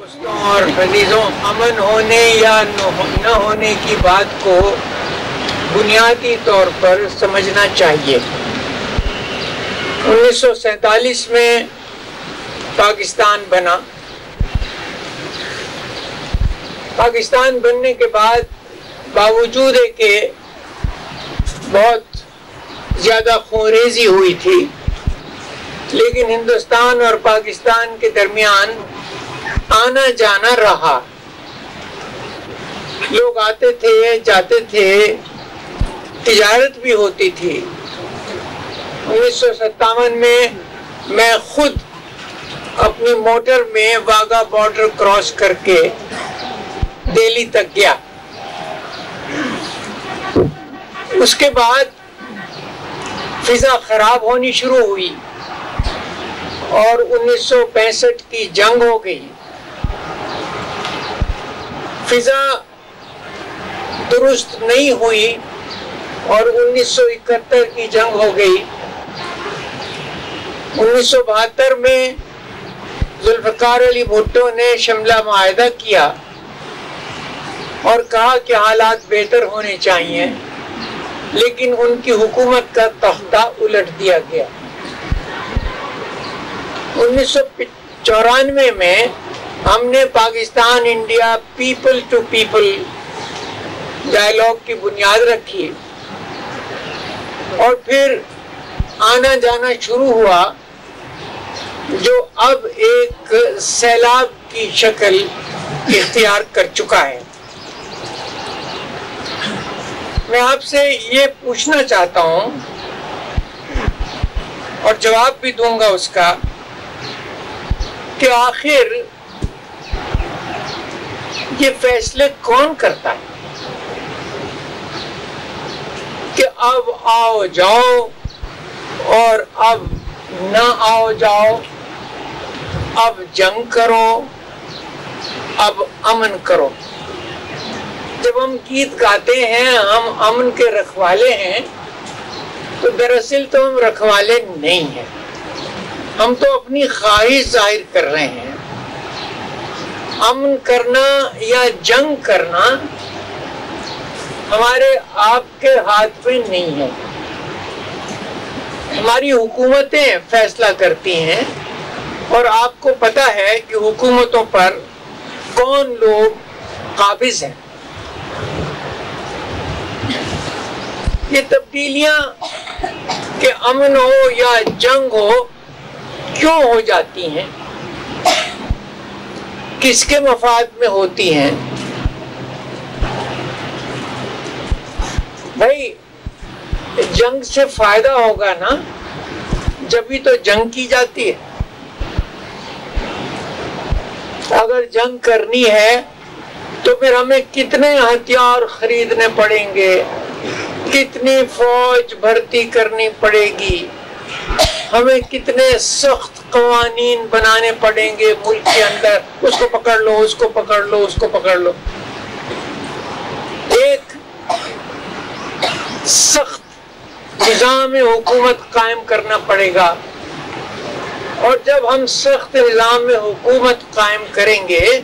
دوستوں اور عزیزوں، امن ہونے یا نہ ہونے کی بات کو بنیادی طور پر سمجھنا چاہیے۔ 1947 میں پاکستان بنا۔ پاکستان بننے کے بعد باوجود ہے کہ بہت زیادہ خونریزی ہوئی تھی، لیکن ہندوستان اور پاکستان کے درمیان آنا جانا رہا۔ لوگ آتے تھے، جاتے تھے، تجارت بھی ہوتی تھی۔ 1957 میں میں خود اپنی موٹر میں واگا بارڈر کراس کر کے دہلی تک گیا۔ اس کے بعد فضا خراب ہونی شروع ہوئی اور 1965 کی جنگ ہو گئی۔ فضا درست نہیں ہوئی اور 1971 کی جنگ ہو گئی۔ 1972 میں ذوالفقار علی بھٹو نے شملہ معاہدہ کیا اور کہا کہ حالات بہتر ہونے چاہیے، لیکن ان کی حکومت کا تختہ الٹ دیا گیا۔ 1994 میں ہم نے Pakistan India people to people dialogue کی بنیاد رکھی اور پھر آنا جانا شروع ہوا، جو اب ایک سیلاب کی شکل اختیار کر چکا ہے۔ میں آپ سے یہ پوچھنا چاہتا ہوں اور جواب بھی دوں گا اس کا کہ آخر یہ فیصلے کون کرتا ہے کہ اب آؤ جاؤ اور اب نہ آؤ جاؤ، اب جنگ کرو، اب امن کرو؟ جب ہم گیت گاتے ہیں ہم امن کے رکھوالے ہیں، تو دراصل تو ہم رکھوالے نہیں ہیں، ہم تو اپنی خواہش ظاہر کر رہے ہیں۔ امن کرنا یا جنگ کرنا ہمارے آپ کے ہاتھ میں نہیں ہے۔ ہماری حکومتیں فیصلہ کرتی ہیں اور آپ کو پتہ ہے کہ حکومتوں پر کون لوگ قابض ہیں۔ یہ تبدیلیاں کہ امن ہو یا جنگ ہو کیوں ہو جاتی ہیں، کس کے مفاد میں ہوتی ہیں؟ بھائی جنگ سے فائدہ ہوگا نا، جبھی تو جنگ کی جاتی ہے۔ اگر جنگ کرنی ہے تو پھر ہمیں کتنے ہتھیار خریدنے پڑیں گے، کتنی فوج بھرتی کرنی پڑے گی، ہمیں کتنے سخت قوانین بنانے پڑیں گے ملک کے اندر، اس کو پکڑ لو، اس کو پکڑ لو، اس کو پکڑ لو۔ ایک سخت نظام حکومت قائم کرنا پڑے گا، اور جب ہم سخت نظام حکومت قائم کریں گے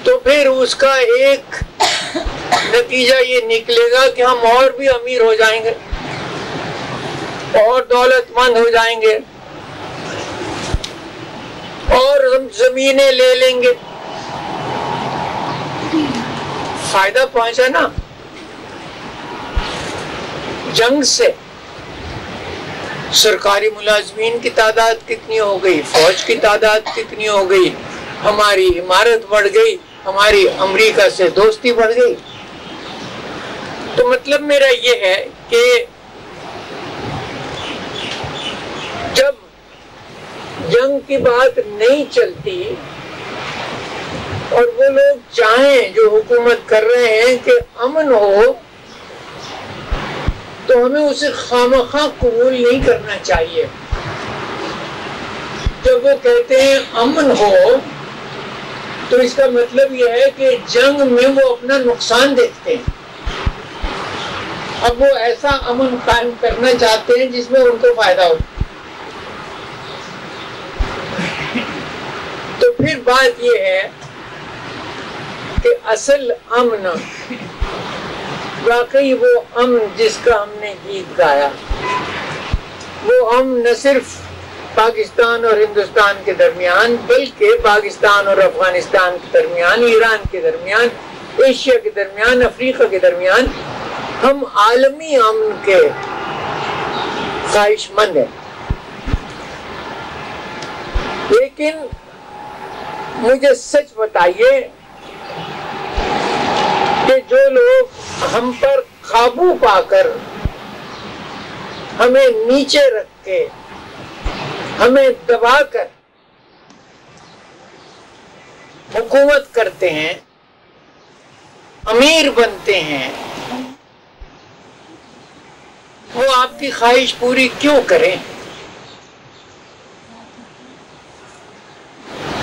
تو پھر اس کا ایک نتیجہ یہ نکلے گا کہ ہم اور بھی امیر ہو جائیں گے، اور دولت مند ہو جائیں گے، اور ہم زمینیں لے لیں گے۔ فائدہ پہنچا نا جنگ سے۔ سرکاری ملازمین کی تعداد کتنی ہو گئی، فوج کی تعداد کتنی ہو گئی، ہماری عمارت بڑھ گئی، ہماری امریکہ سے دوستی بڑھ گئی۔ تو مطلب میرا یہ ہے کہ جب جنگ کی بات نہیں چلتی اور وہ لوگ چاہیں جو حکومت کر رہے ہیں کہ امن ہو، تو ہمیں اسے خامخواہ قبول نہیں کرنا چاہیے۔ جب وہ کہتے ہیں امن ہو تو اس کا مطلب یہ ہے کہ جنگ میں وہ اپنا نقصان دیکھتے ہیں۔ اب وہ ایسا امن قائم کرنا چاہتے ہیں جس میں ان کو فائدہ ہو۔ تو پھر بات یہ ہے کہ اصل امن واقعی وہ امن جس کا ہم نے گیت گایا، وہ امن نہ صرف پاکستان اور ہندوستان کے درمیان بلکہ پاکستان اور افغانستان کے درمیان، ایران کے درمیان، ایشیا کے درمیان، افریقہ کے درمیان، ہم عالمی امن کے خواہش مند ہیں۔ لیکن مجھے سچ بتائیے کہ جو لوگ ہم پر قابو پا کر ہمیں نیچے رکھ کے ہمیں دبا کر حکومت کرتے ہیں، امیر بنتے ہیں، وہ آپ کی خواہش پوری کیوں کریں؟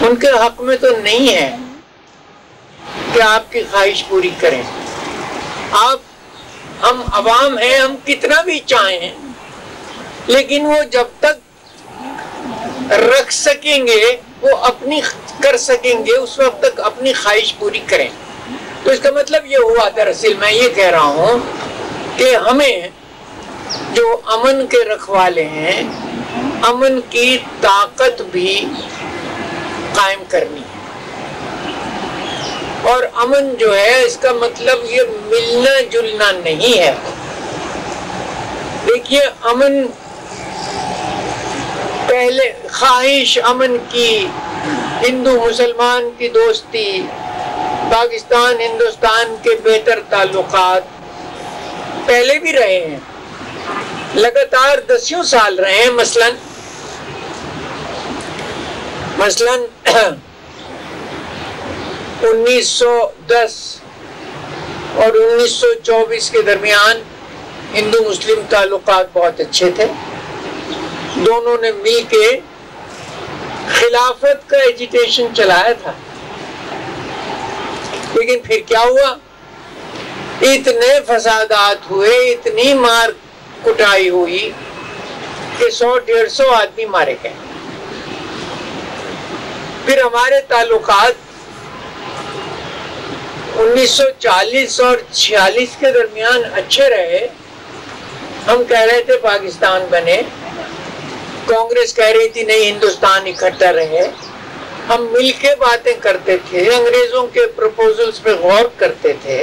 ان کے حق میں تو نہیں ہے کہ آپ کی خواہش پوری کریں۔ ہم عوام ہیں، ہم کتنا بھی چاہیں، لیکن وہ جب تک رکھ سکیں گے، وہ اپنی کر سکیں گے، اس وقت تک اپنی خواہش پوری کریں۔ تو اس کا مطلب یہ ہوا، دراصل میں یہ کہہ رہا ہوں کہ ہمیں جو امن کے رکھوالے ہیں، امن کی طاقت بھی قائم کرنی ہے۔ اور امن جو ہے، اس کا مطلب یہ ملنا جلنا نہیں ہے۔ دیکھیے، امن پہلے خواہش امن کی، ہندو مسلمان کی دوستی، پاکستان ہندوستان کے بہتر تعلقات پہلے بھی رہے ہیں، لگاتار 10 سال رہے ہیں۔ مثلاً 1910 اور 1924 کے درمیان ہندو مسلم تعلقات بہت اچھے تھے، دونوں نے مل کے خلافت کا ایجیٹیشن چلایا تھا۔ لیکن پھر کیا ہوا؟ اتنے فسادات ہوئے، اتنی مار کٹائی ہوئی کہ 100-150 آدمی مارے گئے۔ پھر ہمارے تعلقات 1940 اور 46 کے درمیان اچھے رہے۔ ہم کہہ رہے تھے پاکستان بنے، کانگریس کہہ رہی تھی نہیں ہندوستان اکٹھا رہے، ہم مل کے باتیں کرتے تھے، انگریزوں کے پروپوزلز پہ غور کرتے تھے۔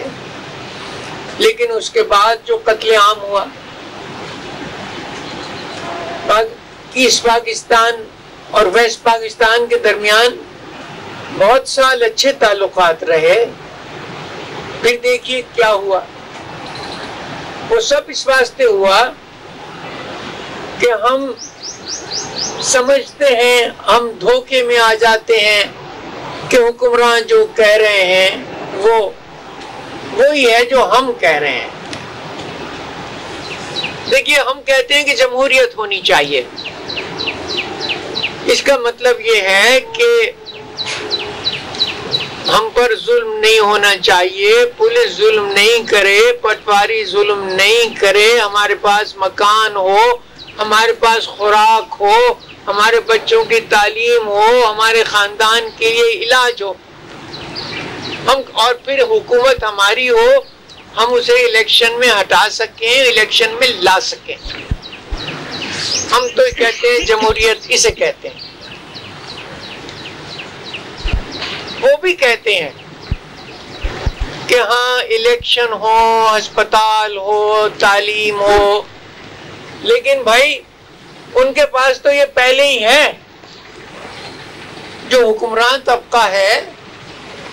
لیکن اس کے بعد جو قتل عام ہوا، ایسٹ پاکستان اور ویسٹ پاکستان کے درمیان بہت سال اچھے تعلقات رہے، پھر دیکھیے کیا ہوا۔ وہ سب اس واسطے ہوا کہ ہم سمجھتے ہیں، ہم دھوکے میں آ جاتے ہیں کہ حکمران جو کہہ رہے ہیں وہ وہی ہے جو ہم کہہ رہے ہیں۔ دیکھیے، ہم کہتے ہیں کہ جمہوریت ہونی چاہیے، اس کا مطلب یہ ہے کہ ہم پر ظلم نہیں ہونا چاہیے، پولیس ظلم نہیں کرے، پٹواری ظلم نہیں کرے، ہمارے پاس مکان ہو، ہمارے پاس خوراک ہو، ہمارے بچوں کی تعلیم ہو، ہمارے خاندان کے لیے علاج ہو، اور پھر حکومت ہماری ہو، ہم اسے الیکشن میں ہٹا سکیں، الیکشن میں لا سکیں۔ ہم تو کہتے ہیں جمہوریت اسے کہتے ہیں۔ وہ بھی کہتے ہیں کہ ہاں الیکشن ہو، ہسپتال ہو، تعلیم ہو، لیکن بھائی ان کے پاس تو یہ پہلے ہی ہے۔ جو حکمران طبقہ ہے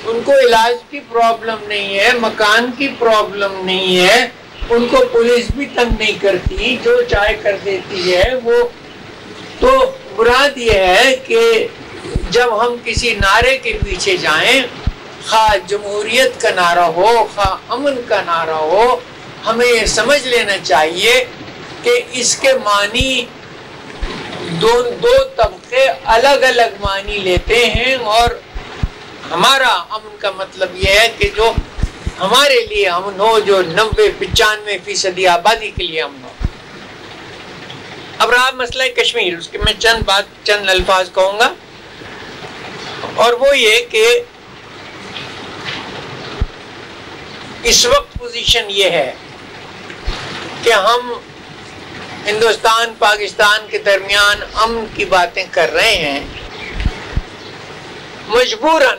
ان کو علاج کی پرابلم نہیں ہے، مکان کی پرابلم نہیں ہے، ان کو پولیس بھی تنگ نہیں کرتی، جو چاہے کر دیتی ہے۔ وہ تو مراد یہ ہے کہ جب ہم کسی نعرے کے پیچھے جائیں، خواہ جمہوریت کا نعرہ ہو، خواہ امن کا نعرہ ہو، ہمیں یہ سمجھ لینا چاہیے کہ اس کے معنی دو طبقے الگ الگ معنی لیتے ہیں، اور ہمارا امن کا مطلب یہ ہے کہ جو ہمارے لیے امن ہو، جو 90-95% آبادی کے لیے امن ہو۔ اب رہا مسئلہ کشمیر، اس کے میں چند الفاظ کہوں گا۔ اور وہ یہ کہ اس وقت پوزیشن یہ ہے کہ ہم ہندوستان پاکستان کے درمیان امن کی باتیں کر رہے ہیں، مجبوراً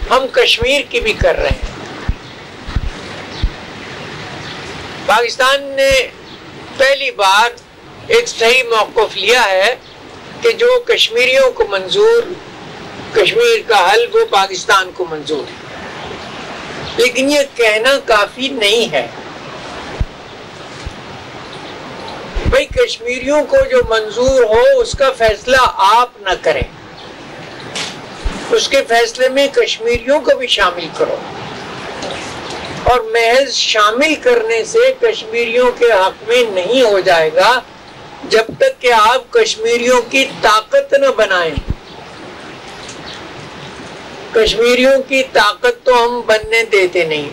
ہم کشمیر کی بھی کر رہے ہیں۔ پاکستان نے پہلی بار ایک صحیح موقف لیا ہے کہ جو کشمیریوں کو منظور، کشمیر کا حل وہ پاکستان کو منظور ہے، لیکن یہ کہنا کافی نہیں ہے۔ بھئی کشمیریوں کو جو منظور ہو اس کا فیصلہ آپ نہ کریں، اس کے فیصلے میں کشمیریوں کو بھی شامل کرو، اور محض شامل کرنے سے کشمیریوں کے حق میں نہیں ہو جائے گا جب تک کہ آپ کشمیریوں کی طاقت نہ بنائیں۔ کشمیریوں کی طاقت تو ہم بننے دیتے نہیں،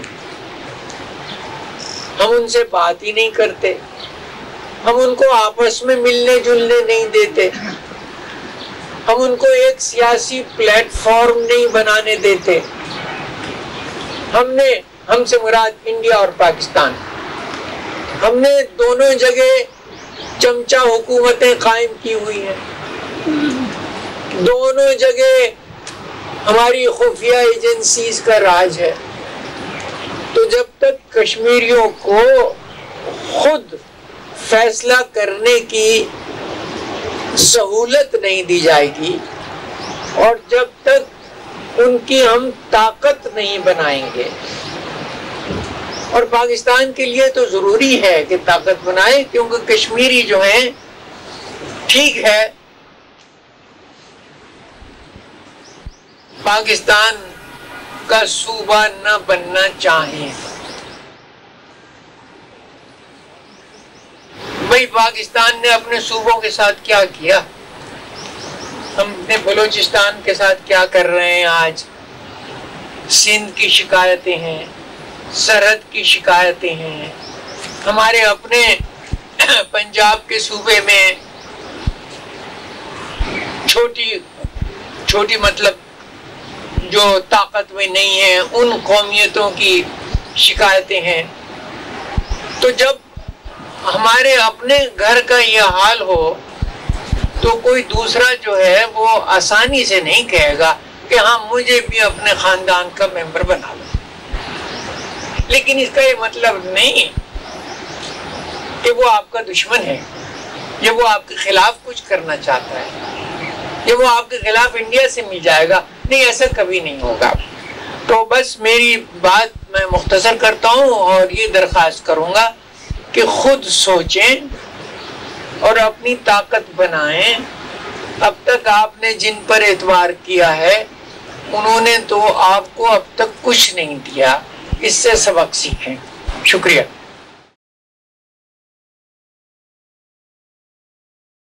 ہم ان سے بات ہی نہیں کرتے، ہم ان کو آپس میں ملنے جلنے نہیں دیتے، ہم ان کو ایک سیاسی پلیٹ فارم نہیں بنانے دیتے۔ ہم سے مراد انڈیا اور پاکستان، ہم نے دونوں جگہ چمچہ حکومتیں قائم کی ہوئی ہیں، دونوں جگہ ہماری خفیہ ایجنسیز کا راج ہے۔ تو جب تک کشمیریوں کو خود فیصلہ کرنے کی سہولت نہیں دی جائے گی، اور جب تک ان کی ہم طاقت نہیں بنائیں گے، اور پاکستان کے لیے تو ضروری ہے کہ طاقت بنائے، کیونکہ کشمیری جو ہیں ٹھیک ہے پاکستان کا صوبہ نہ بننا چاہیں، بھئی پاکستان نے اپنے صوبوں کے ساتھ کیا کیا، ہم اپنے بلوچستان کے ساتھ کیا کر رہے ہیں آج؟ سندھ کی شکایتیں ہیں، سرحد کی شکایتیں ہیں، ہمارے اپنے پنجاب کے صوبے میں چھوٹی مطلب جو طاقت میں نہیں ہیں ان قومیتوں کی شکایتیں ہیں۔ تو جب ہمارے اپنے گھر کا یہ حال ہو تو کوئی دوسرا جو ہے وہ آسانی سے نہیں کہے گا کہ ہاں مجھے بھی اپنے خاندان کا ممبر بنا لو۔ لیکن اس کا یہ مطلب نہیں کہ وہ آپ کا دشمن ہے، یا وہ آپ کے خلاف کچھ کرنا چاہتا ہے، یا وہ آپ کے خلاف انڈیا سے مل جائے گا، نہیں، ایسا کبھی نہیں ہوگا۔ تو بس میری بات میں مختصر کرتا ہوں اور یہ درخواست کروں گا کہ خود سوچیں اور اپنی طاقت بنائیں۔ اب تک آپ نے جن پر اعتبار کیا ہے انہوں نے تو آپ کو اب تک کچھ نہیں دیا، اس سے سبق سیکھیں۔ شکریہ۔